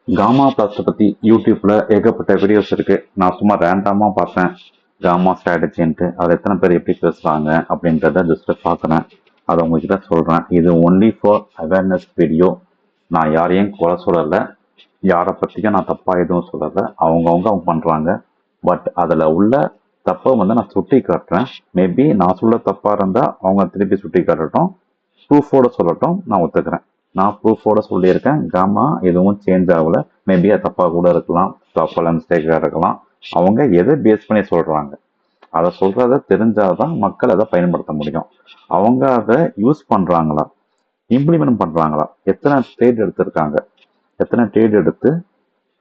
Gamma பிளஸை பற்றி யூடியூப்பில் ஏகப்பட்ட வீடியோஸ் இருக்குது. நான் சும்மா ரேண்டமாக பார்த்தேன். காமா ஸ்ட்ராட்டஜின்ட்டு அதை எத்தனை பேர் எப்படி பேசுகிறாங்க அப்படின்றத ஜஸ்ட்டு பார்க்குறேன். அதை உங்ககிட்ட சொல்கிறேன். இது ஒன்லி ஃபார் அவேர்னஸ் வீடியோ. நான் யாரையும் குறை சொல்லலை, யாரை பற்றியும் நான் தப்பாக எதுவும் சொல்லலை. அவங்க பண்ணுறாங்க. பட் அதில் உள்ள தப்பை வந்து நான் சுட்டி காட்டுறேன். மேபி நான் சொல்ல தப்பாக இருந்தால் அவங்க திருப்பி சுட்டி காட்டட்டும், ப்ரூஃபோட சொல்லட்டும், நான் ஒத்துக்கிறேன். நான் ப்ரூஃபோட சொல்லியிருக்கேன். காமா எதுவும் சேஞ்ச் ஆகலை. மேபி அது தப்பாக கூட இருக்கலாம், தப்பாக மிஸ்டேக்காக இருக்கலாம். அவங்க எதை பேஸ் பண்ணி சொல்கிறாங்க, அதை சொல்கிறத தெரிஞ்சாதான் மக்கள் அதை பயன்படுத்த முடியும். அவங்க அதை யூஸ் பண்ணுறாங்களா, இம்ப்ளிமெண்ட் பண்ணுறாங்களா, எத்தனை ட்ரேட் எடுத்திருக்காங்க, எத்தனை ட்ரேட் எடுத்து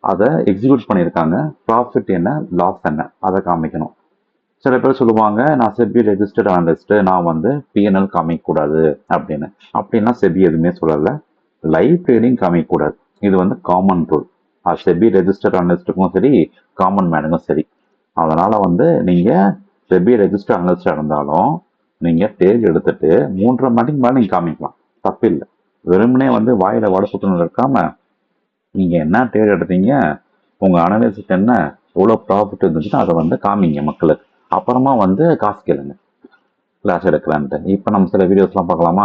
அதை எக்ஸிக்யூட் பண்ணியிருக்காங்க, ப்ராஃபிட் என்ன, லாஸ் என்ன, அதை காமிக்கணும். சில பேர் சொல்லுவாங்க, நான் செபி ரெஜிஸ்டர்ட் அனலிஸ்ட், நான் வந்து பிஎன்எல் காமிக்கக்கூடாது அப்படின்னு. அப்படின்னா செபி எதுவுமே சொல்லலை. லைவ் ட்ரேடிங் காமிக்கக்கூடாது, இது வந்து காமன் ரூல். அது செபி ரெஜிஸ்டர்ட் அனலிஸ்ட்டுக்கும் சரி, காமன் மேனுக்கும் சரி. அதனால் வந்து நீங்கள் செபி ரெஜிஸ்டர்ட் அனலிஸ்டாக இருந்தாலும் நீங்கள் ட்ரேட் எடுத்துட்டு 3.5 மணிக்கு மேலே நீங்கள் காமிக்கலாம், தப்பில்லை. வெறுமனே வந்து வாயில் வடை சுற்றணும் இருக்காமல் நீங்கள் என்ன ட்ரேட் எடுத்தீங்க, உங்கள் அனலிஸ்ட் என்ன, எவ்வளோ ப்ராஃபிட் இருந்துச்சுன்னா அதை வந்து காமிங்க மக்களுக்கு. அப்புறமா வந்து காசு கேளுங்க கிளாஸ் எடுக்கலான்ட்டு. இப்போ நம்ம சில வீடியோஸ்லாம் பார்க்கலாமா?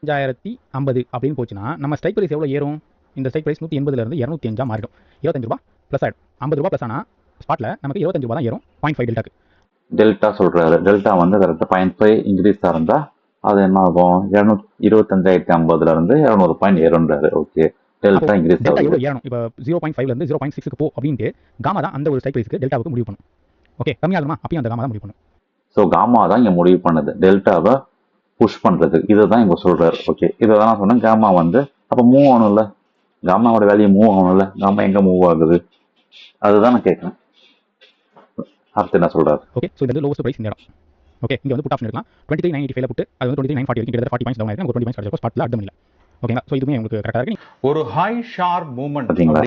5050 அப்படின்னு போச்சுன்னா நம்ம ஸ்ட்ரைக் ப்ரைஸ் எவ்வளோ ஏறும்? இந்த ஸ்ட்ரைக் ப்ரைஸ் 180 205 மாறிடும். 25 ரூபா ப்ளஸ் ஆகிடும். 50 ரூபா ப்ளஸ் ஆனால் ஸ்பாட்டில் நமக்கு 25 ரூபா தான் ஏறும். 0.5 டெல்டாக்கு. டெல்டா சொல்கிறாரு. டெல்டா வந்து கரெக்டாக 0.5 இன்க்ரீஸாக இருந்தால் அது என்ன ஆகும்? 25,50 200 பாயிண்ட் ஏறுன்றாரு. ஓகே, டெல்டா இன்க்ரீஸ் ஆகும். எவ்வளோ ஏறணும்? இப்போ 0.5 0.6க்கு போ அப்படின்ட்டு காமா தான் அந்த ஒரு ஸ்ட்ரைக் ப்ரைஸ்க்கு டெல்டாவுக்கு முடிவு பண்ணும். ஓகே, கம்மியாகுமா? அப்பயும் அந்த காமா தான் முடிவு பண்ணும். ஸோ காமா தான் இங்கே முடிவு பண்ணுது டெல்டாவை புஷ் பண்ணுறது. இதை தான் இங்கே சொல்கிறாரு. ஓகே, இதை தான் நான் சொன்னேன். காமா வந்து அப்போ மூவ் ஆகணும்ல, காமாவோட வேல்யூ மூவ் ஆகணும்ல. காமா எங்கே மூவ் ஆகுது, அதுதான் நான் கேட்குறேன். அடுத்து என்ன சொல்கிறாரு? ஓகே, ஸோ இது வந்து லோவஸ்ட் ப்ரைஸ் இந்த இடம். ஓகே, இங்கே வந்து புட் ஆப்ஷன் இருக்கலாம். 23,985 புட்டு, அது வந்து 23,940 வரைக்கும் கிட்டத்தட்ட 40 பாயிண்ட்ஸ் டவுன் ஆயிருக்கு. 20 பாயிண்ட்ஸ் கிடைக்கும் ஸ்பாட்டில் அட் பண்ணில. ஓகேங்களா? ஸோ இதுவுமே உங்களுக்கு கரெக்டாக இருக்கு. ஒரு ஹை ஷார்ப் மூவ்மெண்ட் பார்த்தீங்களா?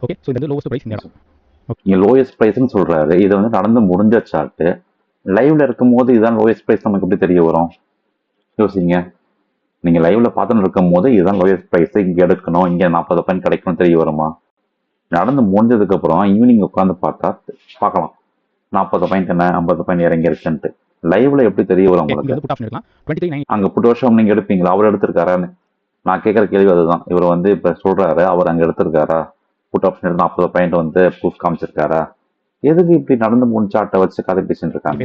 ஓகே, ஸோ இது வந்து லோவஸ்ட் ப்ரைஸ் இந்த இடம். இங்கே லோயஸ்ட் ப்ரைஸ்ன்னு சொல்கிறாரு. இது வந்து நடந்து முடிஞ்ச சார்ட்டு. லைவ்ல இருக்கும்போது இதுதான் லோயஸ்ட் ப்ரைஸ் நமக்கு எப்படி தெரிய வரும்? யோசிங்க. நீங்கள் லைவ்ல பார்த்துன்னு இருக்கும் போது இதுதான் லோயஸ்ட் ப்ரைஸ், இங்கே எடுக்கணும், இங்கே 40 பாயிண்ட் கிடைக்கணும் தெரிய வருமா? நடந்து முடிஞ்சதுக்கப்புறம் ஈவினிங் உட்காந்து பார்த்தா பார்க்கலாம் 40 பாயிண்ட் என்ன, 50 பாயிண்ட் இறங்கிருச்சுன்ட்டு. லைவ்ல எப்படி தெரிய வரும் உங்களுக்கு? அங்கே புட் வருஷம் நீங்கள் எடுப்பீங்களா? அவர் எடுத்திருக்காரான்னு நான் கேட்குற கேள்வி அதுதான். இவர் வந்து இப்போ சொல்கிறாரு, அவர் அங்கே எடுத்திருக்காரா? புட் ஆப்ஷன் எடுத்து 40 பாயிண்ட் வந்து ப்ரூஃப் காமிச்சிருக்காரா? எதுக்கு இப்படி நடந்து முடிஞ்ச ஆட்டை வச்சு கதை பேசிட்டு இருக்காங்க?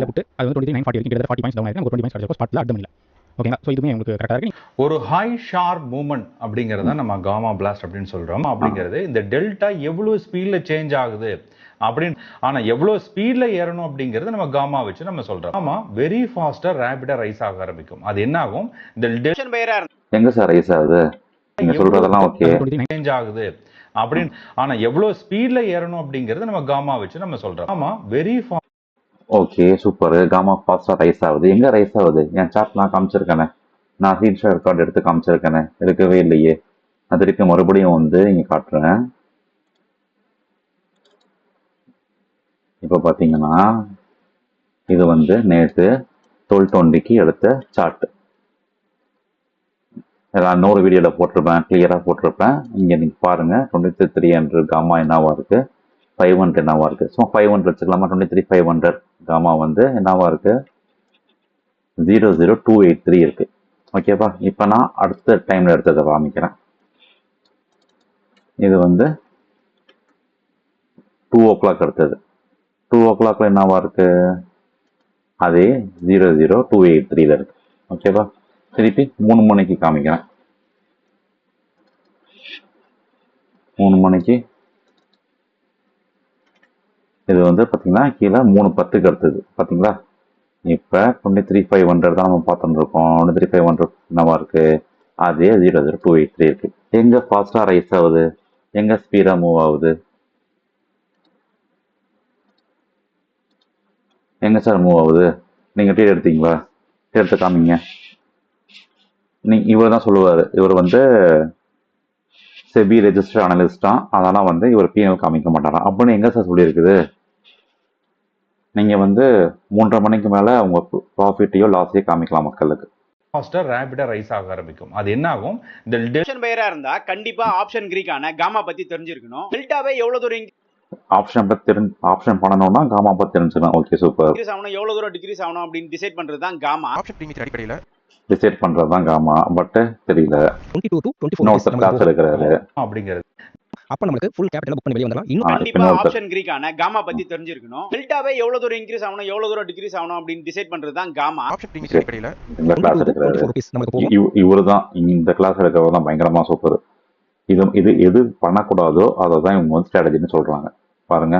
ஒரு ஹை ஷார்ப் மூவ்மெண்ட் அப்படிங்கறத நம்ம காமா பிளாஸ்ட் அப்படின்னு சொல்றோம். அப்படிங்கிறது இந்த டெல்டா எவ்வளவு ஸ்பீட்ல சேஞ்ச் ஆகுது அப்படின்னு, ஆனா எவ்வளவு ஸ்பீட்ல ஏறணும் அப்படிங்கறது நம்ம காமா வச்சு நம்ம சொல்றோம். ஆமா, வெரி ஃபாஸ்டா ரேபிடா ரைஸ் ஆக ஆரம்பிக்கும். அது என்ன ஆகும்? இந்த டெல்டா எங்க சார் ரைஸ் ஆகுது? நீங்க சொல்றதெல்லாம் ஓகே, சேஞ்ச் ஆகுது அப்படின்னு, ஆனா எவ்வளவு ஸ்பீட்ல ஏறணும் அப்படிங்கறது நம்ம காமா வச்சு நம்ம சொல்றோம். ஆமா, வெரி ஓகே, சூப்பர். காமா ஃபாஸ்டா ரைஸ் ஆகுது. எங்க ரைஸ் ஆகுது? என் சார்ட் நான் காமிச்சிருக்கேனே, நான் ஸ்கிரீன்ஷாட் ரெக்கார்ட் எடுத்து காமிச்சிருக்கேனே, எடுக்கவே இல்லையே. அது திருப்பி மறுபடியும் வந்து இங்க காட்டுறேன். இப்போ பார்த்தீங்கன்னா இது வந்து நேற்று 12:20க்கு எடுத்த சார்ட். நான் இன்னொரு வீடியோவில் போட்டிருப்பேன், கிளியராக போட்டிருப்பேன். இங்கே நீங்கள் பாருங்கள், 23,300 காமா என்னவா இருக்குது, 500 என்னவா இருக்குது. ஸோ 500 வச்சுக்கலாமா? 23,500 காமா வந்து என்னவா இருக்குது, 00283 இருக்குது. ஓகேப்பா? இப்போ நான் அடுத்த டைமில் எடுத்ததை காமிக்கிறேன். இது வந்து 2 o'clock எடுத்தது. 2 o'clockல என்னவா இருக்குது, அதே 00283 இருக்கு. ஓகேவா? திருப்பி 3 மணிக்கு காமிக்கிறேன். 3 மணிக்கு இது வந்து பார்த்தீங்கன்னா கீழே 3:10க்கு எடுத்தது. பார்த்தீங்களா? இப்போ 23,500 தான் நம்ம பார்த்துட்டு இருக்கோம். 23,500 என்னவா இருக்கு, அதே 00283 இருக்கு. எங்க ஃபாஸ்டா ரைஸ் ஆகுது, எங்க ஸ்பீடா மூவ் ஆகுது, எங்க சார் மூவ் ஆகுது? நீங்க டீ எடுத்தீங்களா? எடுத்து காமிங்க. இவர் தான் சொல்லுவார், இவர் வந்து செபி ரெஜிஸ்டர் அனலிஸ்டா, அதனால் வந்து இவர் பிஎன்எல் காமிக்க மாட்டாராம் அப்படின்னு எங்கே சார் சொல்லியிருக்குது? நீங்கள் வந்து 3:30 மணிக்கு மேலே உங்கள் ப்ராஃபிட்டையோ லாஸையோ காமிக்கலாம் மக்களுக்கு. ஃபாஸ்டா ரேபிடா ரைஸ் ஆக ஆரம்பிக்கும். அது என்ன ஆகும், இந்த ஆப்ஷன் பையரா இருந்தா கண்டிப்பா ஆப்ஷன் கிரீக்கான காமா பத்தி தெரிஞ்சிருக்கணும். டெல்டாவே எவ்வளவு தூரம் ஆப்ஷன் பண்ணணும்னா காமா பத்தி தெரிஞ்சுக்கலாம். Okay, super. இன்க்ரீஸ் ஆகணும், எவ்வளவு தூரம் டிகிரீஸ் ஆகணும் அப்படின்னு டிசைட் பண்றது தான் காமா. ஆப்ஷன் பிரீமியத்தின் அடிப்படையில் டிசைட் பண்றதுதான் காமா. பட் தெரியல, 22 to 24 இன்னொருத்தர் கிளாஸ் எடுக்கிறாரு. அப்படிங்கிறது அப்ப நமக்கு ஃபுல் கேபிட்டல் புக் பண்ணி வெளிய வந்துடலாம். இன்னும் கண்டிப்பா இன்னொருத்தர் ஆப்ஷன் கிரீக்கான காமா பத்தி தெரிஞ்சிருக்கணும். டெல்டாவே எவ்வளவு தூரம் இன்க்ரீஸ் ஆகணும், எவ்வளவு தூரம் டிகிரீஸ் ஆகணும் அப்படின்னு டிசைட் பண்றது தான் காமா. ஆப்ஷன் பிரீமியத்தின் அடிப்படையில் இந்த கிளாஸ் 22 to எடுக்கிறாரு. 24 rupees நமக்கு போகும். இவருதான் இந்த கிளாஸ் எடுக்கிறவர் தான் பயங்கரமா சூப்பர். இது எது பண்ணக்கூடாதோ அதை தான் இவங்க வந்து ஸ்ட்ராட்டஜின்னு சொல்றாங்க. பாருங்க,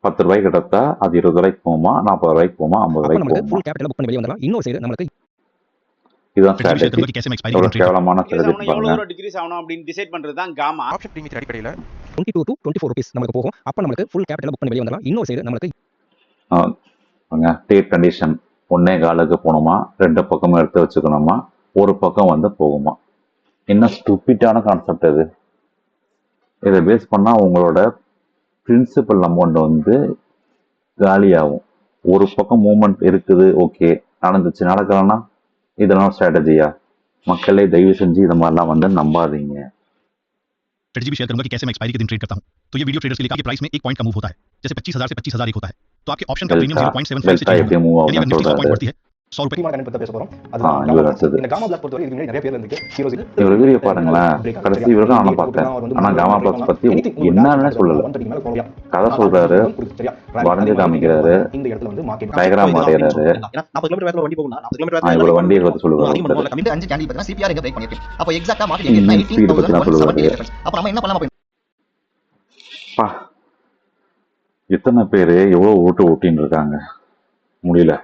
10 ரூபாய்க்கு எடுத்தா அது 20 ரூபாய்க்கு போகுமா, 40 ரூபாய்க்கு போகுமா, 50 அப்ப ரூபாய்க்கு நமக்கு போகுமா. ஃபுல் கேபிட்டல் புக் பண்ணி வெளிய வந்துடலாம். இன்னொரு சைடு நமக்கு இதுதான் ஸ்ட்ராட்டஜி. எவ்வளவு கேவலமான இன்க்ரீஸ் ஸ்ட்ராட்டஜி ஆகணும், எவ்வளவு பாருங்க. தூரம் டிகிரீஸ் ஆகணும் அப்படின்னு டிசைட் பண்றது தான் காமா. ஆப்ஷன் பிரீமியத்தின் அடிப்படையில் 22 to 24 rupees நமக்கு போகும். அப்ப நமக்கு ஃபுல் கேபிட்டல் புக் பண்ணி வெளிய வந்துடலாம். இன்னொரு சைடு நமக்கு டேட் கண்டிஷன் ஒன்னே காலுக்கு போகணுமா, 2 பக்கமும் எடுத்து வச்சுக்கணுமா, ஒரு பக்கம் வந்து போகுமா. என்ன ஸ்டூபிட்டான கான்செப்ட் இது. இதை பேஸ் பண்ணா உங்களோட பிரின்சிபல் அமௌண்ட் வந்து காலியாகும். ஒரு பக்கம் மூவ்மெண்ட் இருக்குது, ஓகே, நடந்துச்சு. நடக்கலன்னா இதெல்லாம் ஸ்ட்ராட்டஜியா? மக்களே தயவு செஞ்சு இது மாதிரிலாம் வந்து நம்பாதீங்க. स्ट्रेटजी भी शेयर करूंगा कि कैसे मैं एक्सपायरी के दिन ट्रेड करता हूं। तो ये वीडियो ट्रेडर्स के लिए आपके प्राइस में 1 पॉइंट का मूव होता है। जैसे 25,000 से 25,000 एक होता है, तो आपके ऑप्शन का प्रीमियम 0.75 से चेंज மூவ் होगा। यानी अगर ஆகும் निफ्टी 100 पॉइंट சொல்றாரு. बढ़ती है 100 रुपए முக்கியமான கணக்கு பத்தி பேச போறோம். இவர் அடுத்தது. இந்த காமா பிளாக் பொறுத்தவரை இதுக்கு முன்னாடி நிறைய பேர் இருக்கு. ஹீரோஸ் இவர் வீடியோ பாருங்களேன், கடைசி வரைக்கும் நானும் பார்த்தேன். ஆனா காமா பிளஸ் பத்தி என்னன்னு சொல்லல. கதை சொல்றாரு, வரைஞ்சு காமிக்கிறாரு, இந்த இடத்துல வந்து மார்க்கெட் டயக்ராம் வரையறாரு. 40 கிலோமீட்டர் வேகத்துல வண்டி போகும்னா 40 கிலோமீட்டர் இவர் வண்டியை பத்தி சொல்லுவாரு. கம்மி 5 கேண்டில் பார்த்தா சிபிஆர் எங்க பிரேக் பண்ணிருக்கு. அப்ப எக்ஸாக்ட்டா மார்க்கெட் எங்க இன்னும் speed பத்தி நான் சொல்லுவாரு. 18,170. அப்ப நம்ம என்ன பண்ணலாம்? எத்தனை பேரு எவ்வளவு ஓட்டின்னு இருக்காங்க, முடியல.